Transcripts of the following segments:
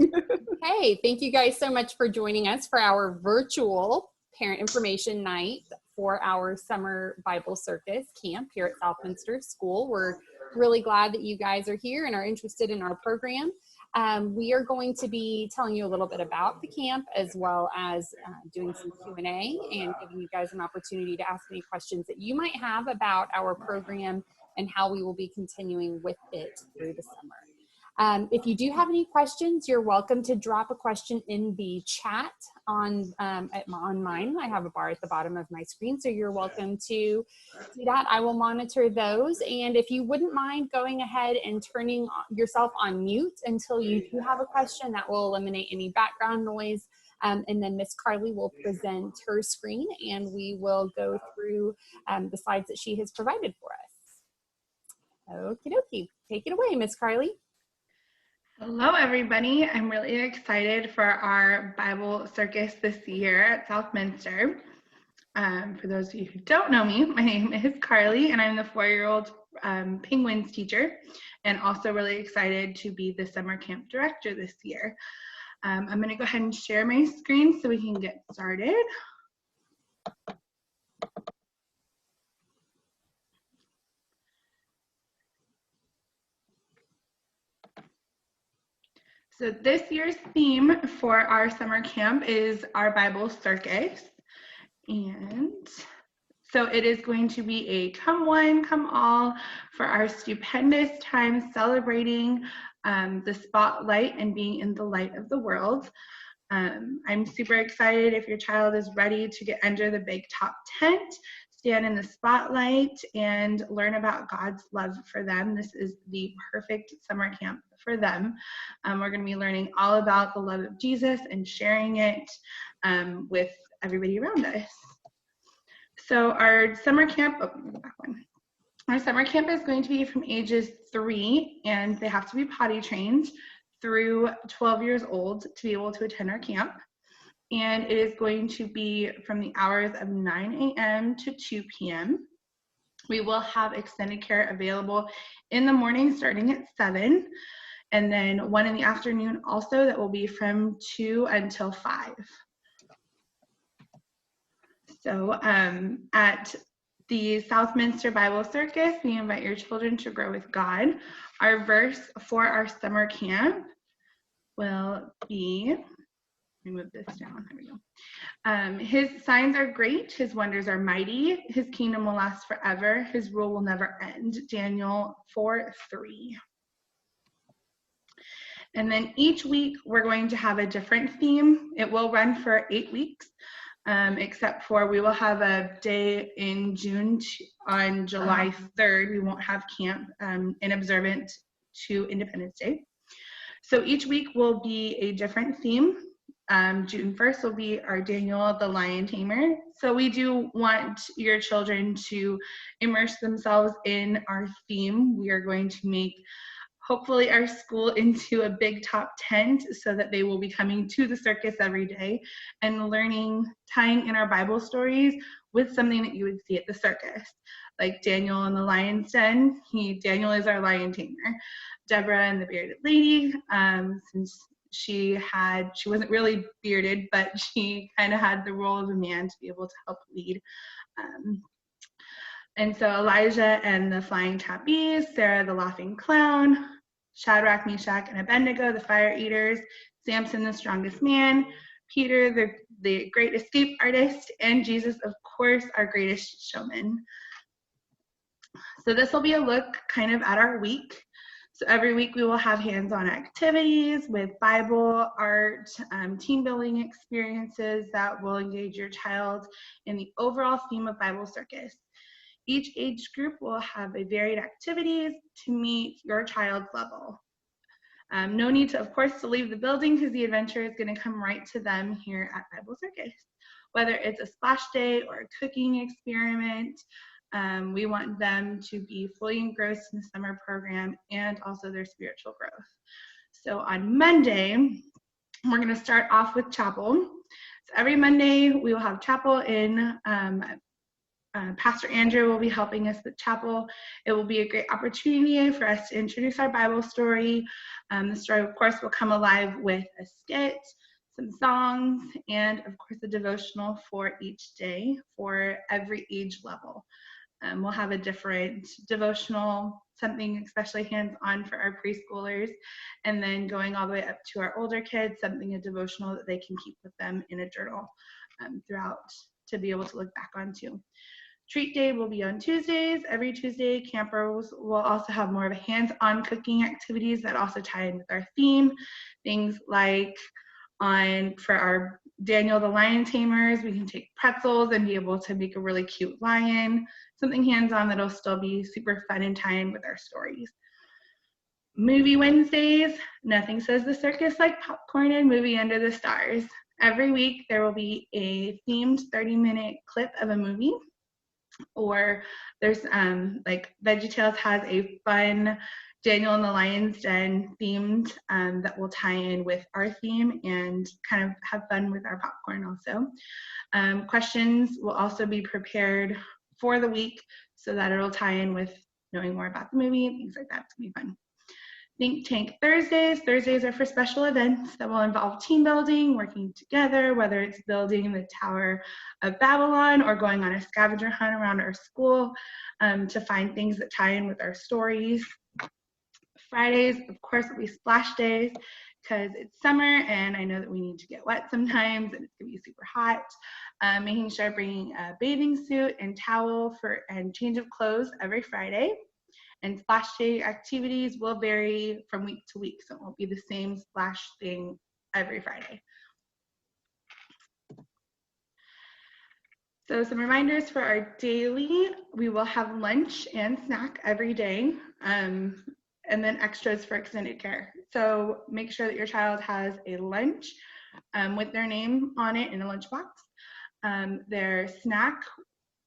Hey, thank you guys so much for joining us for our virtual parent information night for our summer Bible Circus camp here at Southminster School. We're really glad that you guys are here and are interested in our program. We are going to be telling you a little bit about the camp, as well as doing some Q&A and giving you guys an opportunity to ask any questions that you might have about our program and how we will be continuing with it through the summer. If you do have any questions, you're welcome to drop a question in the chat on mine. I have a bar at the bottom of my screen, so you're welcome to do that. I will monitor those. And if you wouldn't mind going ahead and turning yourself on mute until you do have a question, that will eliminate any background noise. And then Miss Carly will present her screen, and we will go through the slides that she has provided for us. Okie dokie. Take it away, Miss Carly. Hello, everybody. I'm really excited for our Bible Circus this year at Southminster. For those of you who don't know me, my name is Carly, and I'm the 4-year-old Penguins teacher, and also really excited to be the summer camp director this year. I'm going to go ahead and share my screen so we can get started. So this year's theme for our summer camp is our Bible Circus. And so it is going to be a come one, come all for our stupendous time celebrating the spotlight and being in the light of the world. I'm super excited if your child is ready to get under the big top tent, stand in the spotlight, and learn about God's love for them. This is the perfect summer camp for them. We're going to be learning all about the love of Jesus and sharing it with everybody around us. So our summer camp, our summer camp is going to be from ages 3, and they have to be potty trained, through 12 years old to be able to attend our camp. And it is going to be from the hours of 9 a.m. to 2 p.m. We will have extended care available in the morning starting at 7, and then 1 in the afternoon also, that will be from 2 until 5. So at the Southminster Bible Circus, we invite your children to grow with God. Our verse for our summer camp will be, let me move this down, there we go. His signs are great, his wonders are mighty, his kingdom will last forever, his rule will never end. Daniel 4:3. And then each week we're going to have a different theme. It will run for 8 weeks. Except for we will have a day in June on July 3rd. We won't have camp in observant to Independence Day. So each week will be a different theme. June 1st will be our Daniel the Lion Tamer. So we do want your children to immerse themselves in our theme. We are going to make hopefully our school into a big top tent so that they will be coming to the circus every day and learning, tying in our Bible stories with something that you would see at the circus. Like Daniel in the lion's den, Daniel is our lion tamer. Deborah and the bearded lady, since she wasn't really bearded, but she kind of had the role of a man to be able to help lead. And so Elijah and the flying trapeze, Sarah the laughing clown, Shadrach, Meshach, and Abednego, the fire eaters, Samson, the strongest man, Peter, the great escape artist, and Jesus, of course, our greatest showman. So this will be a look kind of at our week. So every week we will have hands-on activities with Bible, art, team building experiences that will engage your child in the overall theme of Bible Circus. Each age group will have a varied activities to meet your child's level. No need to, of course, to leave the building because the adventure is going to come right to them here at Bible Circus. Whether it's a splash day or a cooking experiment, we want them to be fully engrossed in the summer program and also their spiritual growth. So on Monday, we're going to start off with chapel. So every Monday, we will have chapel in Pastor Andrew will be helping us with chapel. It will be a great opportunity for us to introduce our Bible story. The story, of course, will come alive with a skit, some songs, and of course a devotional for each day for every age level. We'll have a different devotional, something especially hands-on for our preschoolers, and then going all the way up to our older kids, something a devotional that they can keep with them in a journal throughout to be able to look back onto. Treat day will be on Tuesdays. Every Tuesday, campers will also have more of a hands-on cooking activities that also tie in with our theme. Things like for our Daniel the Lion Tamers, we can take pretzels and be able to make a really cute lion, something hands-on that'll still be super fun and tie in with our stories. Movie Wednesdays, nothing says the circus like popcorn and movie under the stars. Every week there will be a themed 30-minute clip of a movie, or there's like VeggieTales has a fun Daniel and the Lion's Den themed that will tie in with our theme and kind of have fun with our popcorn also. Questions will also be prepared for the week so that it'll tie in with knowing more about the movie and things like that. It's gonna be fun. Think Tank Thursdays. Thursdays are for special events that will involve team building, working together, whether it's building the Tower of Babylon or going on a scavenger hunt around our school to find things that tie in with our stories. Fridays, of course, will be splash days because it's summer and I know that we need to get wet sometimes and it's gonna be super hot. Making sure bringing a bathing suit and towel and change of clothes every Friday. And splash day activities will vary from week to week, so it won't be the same splash thing every Friday. So some reminders for our daily, we will have lunch and snack every day, and then extras for extended care. So make sure that your child has a lunch with their name on it in a lunchbox. Their snack,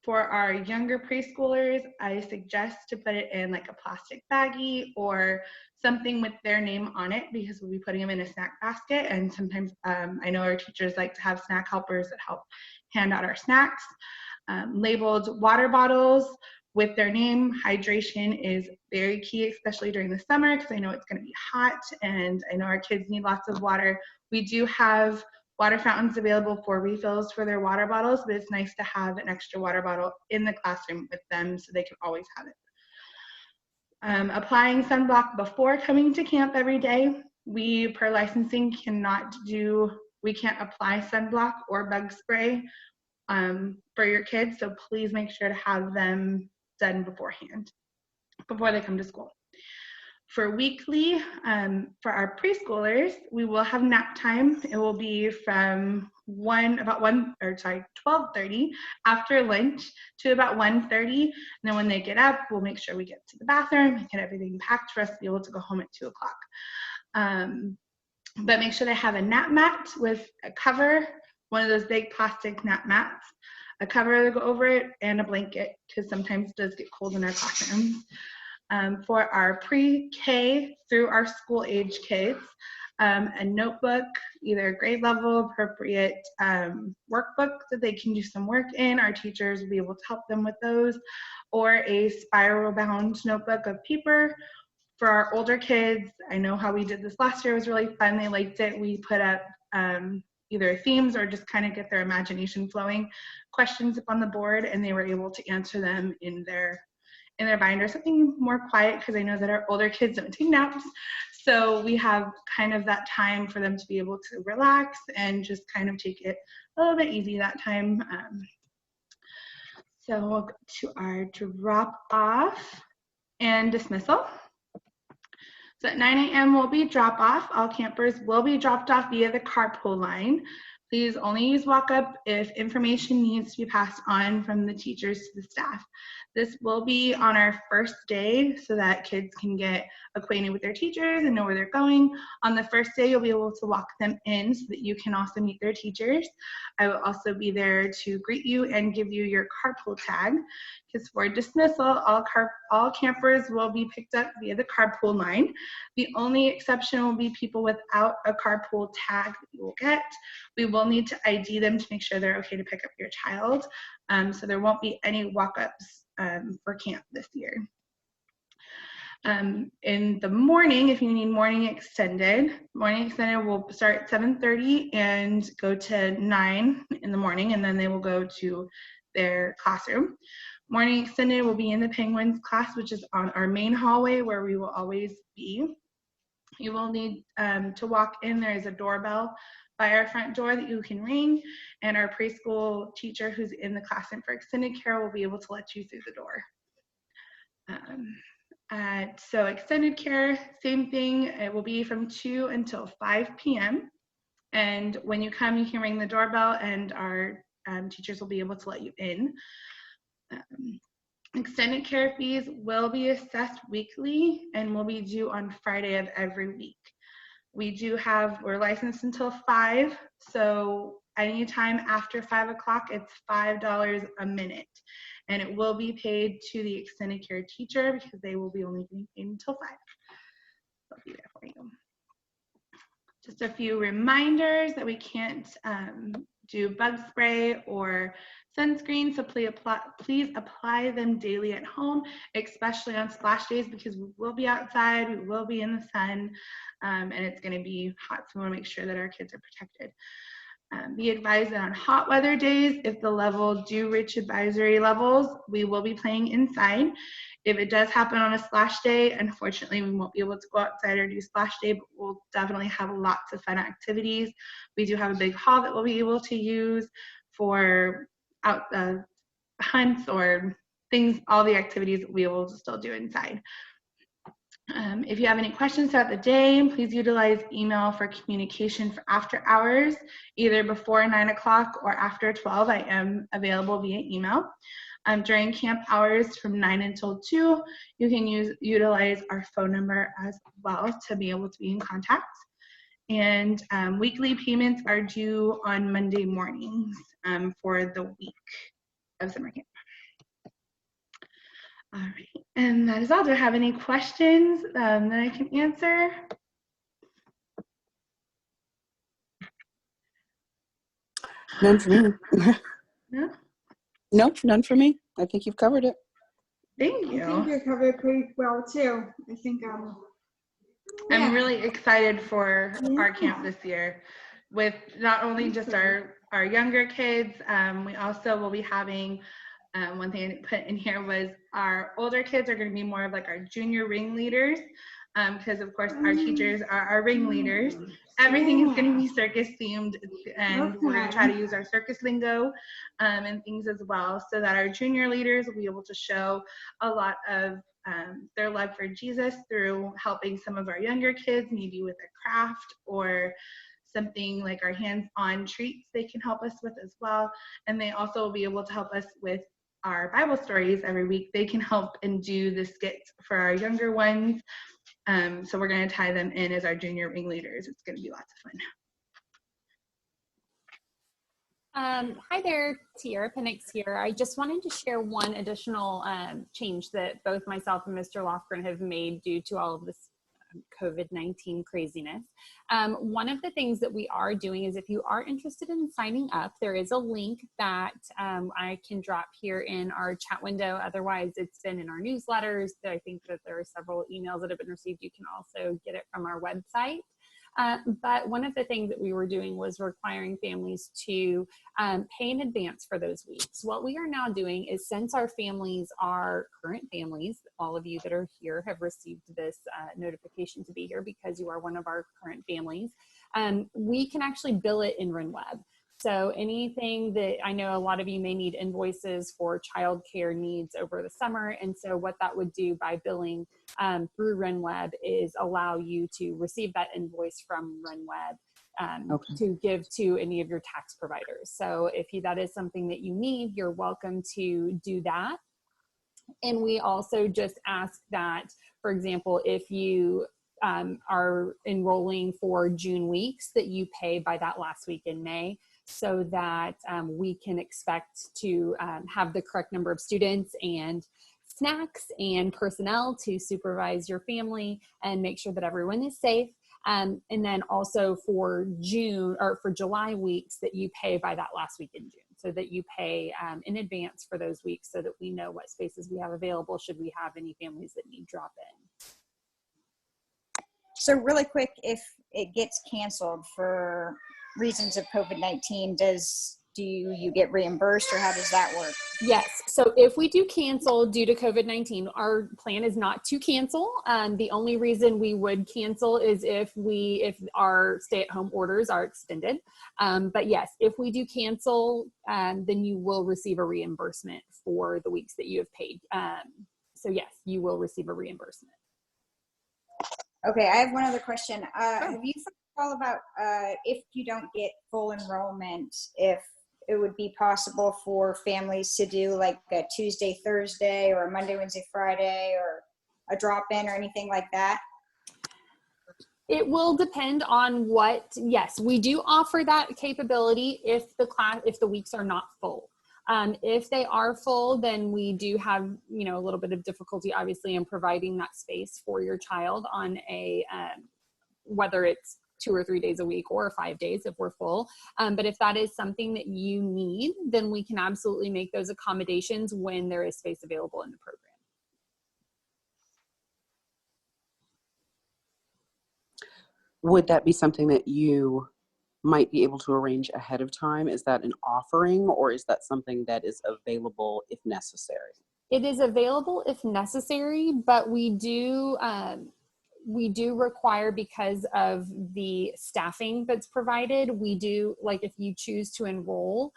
for our younger preschoolers, I suggest to put it in like a plastic baggie or something with their name on it because we'll be putting them in a snack basket. And sometimes I know our teachers like to have snack helpers that help hand out our snacks. Labeled water bottles with their name. Hydration is very key, especially during the summer because I know it's going to be hot and I know our kids need lots of water. We do have water fountains available for refills for their water bottles, but it's nice to have an extra water bottle in the classroom with them so they can always have it. Applying sunblock before coming to camp every day. We, per licensing, we can't apply sunblock or bug spray for your kids, so please make sure to have them done beforehand, before they come to school. For weekly, for our preschoolers, we will have nap time. It will be from 12:30 after lunch to about 1:30. And then when they get up, we'll make sure we get to the bathroom and get everything packed for us to be able to go home at 2 o'clock. But make sure they have a nap mat with a cover, one of those big plastic nap mats, a cover to go over it, and a blanket, because sometimes it does get cold in our classrooms. For our pre-K through our school age kids, a notebook, either grade level appropriate workbook that they can do some work in. Our teachers will be able to help them with those, or a spiral bound notebook of paper. For our older kids, I know how we did this last year. It was really fun. They liked it. We put up either themes or just kind of get their imagination flowing, questions up on the board, and they were able to answer them in their binder, something more quiet because I know that our older kids don't take naps. So we have kind of that time for them to be able to relax and just kind of take it a little bit easy that time. So we'll go to our drop off and dismissal. So at 9 a.m. will be drop off. All campers will be dropped off via the carpool line. Please only use walk-up if information needs to be passed on from the teachers to the staff. This will be on our first day so that kids can get acquainted with their teachers and know where they're going. On the first day, you'll be able to walk them in so that you can also meet their teachers. I will also be there to greet you and give you your carpool tag, because for dismissal, all campers will be picked up via the carpool line. The only exception will be people without a carpool tag that you will get. We will will need to ID them to make sure they're okay to pick up your child. So there won't be any walk-ups for camp this year. In the morning, if you need morning extended will start at 7:30 and go to 9 in the morning, and then they will go to their classroom. Morning extended will be in the Penguins class, which is on our main hallway where we will always be. You will need to walk in. There is a doorbell by our front door that you can ring, and our preschool teacher who's in the classroom for extended care will be able to let you through the door. So extended care, same thing. It will be from 2 until 5 p.m. And when you come, you can ring the doorbell, and our teachers will be able to let you in. Extended care fees will be assessed weekly and will be due on Friday of every week. We're licensed until 5, so anytime after 5 o'clock, it's $5 a minute. And it will be paid to the extended care teacher because they will be only being paid until 5. I'll be there for you. Just a few reminders that we can't do bug spray or sunscreen, so please apply them daily at home, especially on splash days, because we will be outside, we will be in the sun, and it's going to be hot, so we want to make sure that our kids are protected. Be advised that on hot weather days, if the level do reach advisory levels, we will be playing inside. If it does happen on a splash day, unfortunately, we won't be able to go outside or do splash day, but we'll definitely have lots of fun activities. We do have a big hall that we'll be able to use for hunts or things, all the activities that we'll be able to still do inside. If you have any questions throughout the day, please utilize email for communication for after hours, either before 9 o'clock or after 12. I am available via email. During camp hours from 9 until 2, you can utilize our phone number as well to be able to be in contact. And weekly payments are due on Monday mornings for the week of summer camp. All right, and that is all. Do I have any questions that I can answer? None for me. No? Nope, none for me. I think you've covered it. Thank you. I think you covered it pretty well too. I think I'm really excited for our camp this year, with not only just our younger kids. We also will be having, one thing I put in here was our older kids are going to be more of like our junior ringleaders, because of course our teachers are our ringleaders. Everything is going to be circus themed, and we're going to try to use our circus lingo and things as well, so that our junior leaders will be able to show a lot of their love for Jesus through helping some of our younger kids, maybe with a craft or something like our hands-on treats they can help us with as well. And they also will be able to help us with our Bible stories every week. They can help and do the skits for our younger ones. So we're going to tie them in as our junior ringleaders. It's going to be lots of fun. Hi there, Tiara Penix here. I just wanted to share one additional change that both myself and Mr. Lofgren have made due to all of this COVID-19 craziness. One of the things that we are doing is, if you are interested in signing up, there is a link that I can drop here in our chat window. Otherwise, it's been in our newsletters. I think that there are several emails that have been received. You can also get it from our website. But one of the things that we were doing was requiring families to pay in advance for those weeks. What we are now doing is, since our families are current families, all of you that are here have received this notification to be here because you are one of our current families, we can actually bill it in RenWeb. So anything that, I know a lot of you may need invoices for childcare needs over the summer. And so what that would do by billing through RenWeb is allow you to receive that invoice from RenWeb to give to any of your tax providers. So if that is something that you need, you're welcome to do that. And we also just ask that, for example, if you are enrolling for June weeks, that you pay by that last week in May, so that we can expect to have the correct number of students and snacks and personnel to supervise your family and make sure that everyone is safe. And then also for June or for July weeks that you pay by that last week in June, so that you pay in advance for those weeks so that we know what spaces we have available should we have any families that need drop in. So really quick, if it gets canceled for reasons of COVID-19, do you get reimbursed, or how does that work? Yes. So if we do cancel due to COVID-19, our plan is not to cancel. The only reason we would cancel is if our stay-at-home orders are extended. But yes, if we do cancel, then you will receive a reimbursement for the weeks that you have paid. So yes, you will receive a reimbursement. Okay, I have one other question. Have you thought all about if you don't get full enrollment, if it would be possible for families to do like a Tuesday, Thursday, or a Monday, Wednesday, Friday, or a drop-in or anything like that? It will depend on yes, we do offer that capability if the weeks are not full. If they are full, then we do have, a little bit of difficulty, obviously, in providing that space for your child on whether it's 2 or 3 days a week or 5 days if we're full. But if that is something that you need, then we can absolutely make those accommodations when there is space available in the program. Would that be something that you might be able to arrange ahead of time? Is that an offering, or is that something that is available if necessary? It is available if necessary, but we do require, because of the staffing that's provided, if you choose to enroll,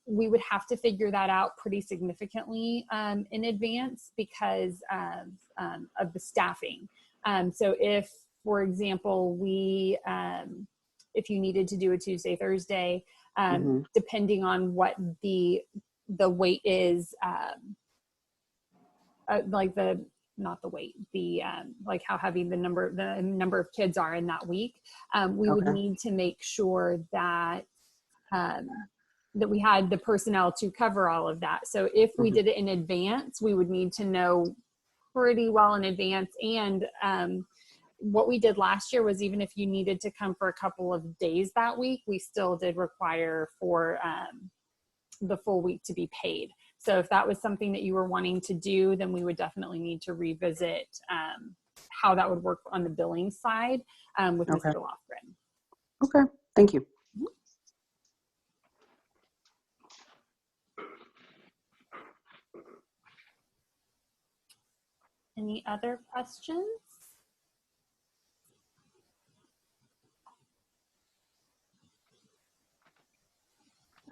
we would have to figure that out pretty significantly in advance because of the staffing. So if, for example, if you needed to do a Tuesday, Thursday, depending on what the weight is, not the weight, like how heavy the number of kids are in that week, we would need to make sure that that we had the personnel to cover all of that. So if we did it in advance, we would need to know pretty well in advance. And what we did last year was, even if you needed to come for a couple of days that week, we still did require for the full week to be paid. So if that was something that you were wanting to do, then we would definitely need to revisit how that would work on the billing side with Mr. Lofgren. Okay, thank you. Any other questions?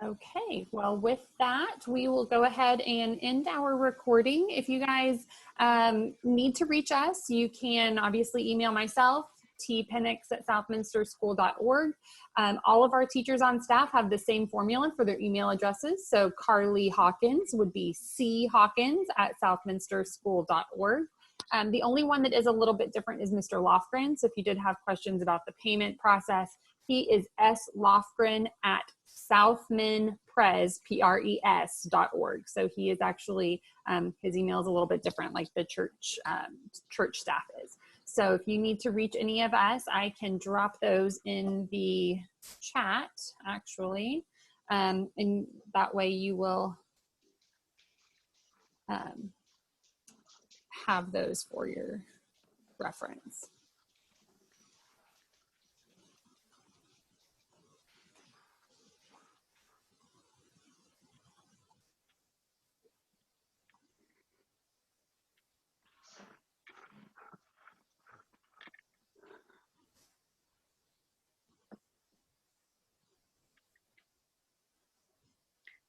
Okay, well, with that, we will go ahead and end our recording. If you guys need to reach us, you can obviously email myself, tpenix@southminsterschool.org. All of our teachers on staff have the same formula for their email addresses. So Carly Hawkins would be chawkins@southminsterschool.org. The only one that is a little bit different is Mr. Lofgren. So if you did have questions about the payment process, he is slofgren@southminpres.org. So he is actually, his email is a little bit different, like the church staff is. So if you need to reach any of us, I can drop those in the chat, actually. And that way you will have those for your reference.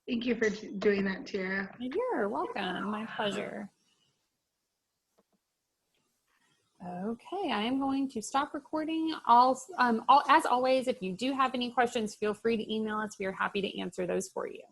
Thank you for doing that, Tara. You're welcome. My pleasure. Okay, I am going to stop recording. As always, if you do have any questions, feel free to email us. We are happy to answer those for you.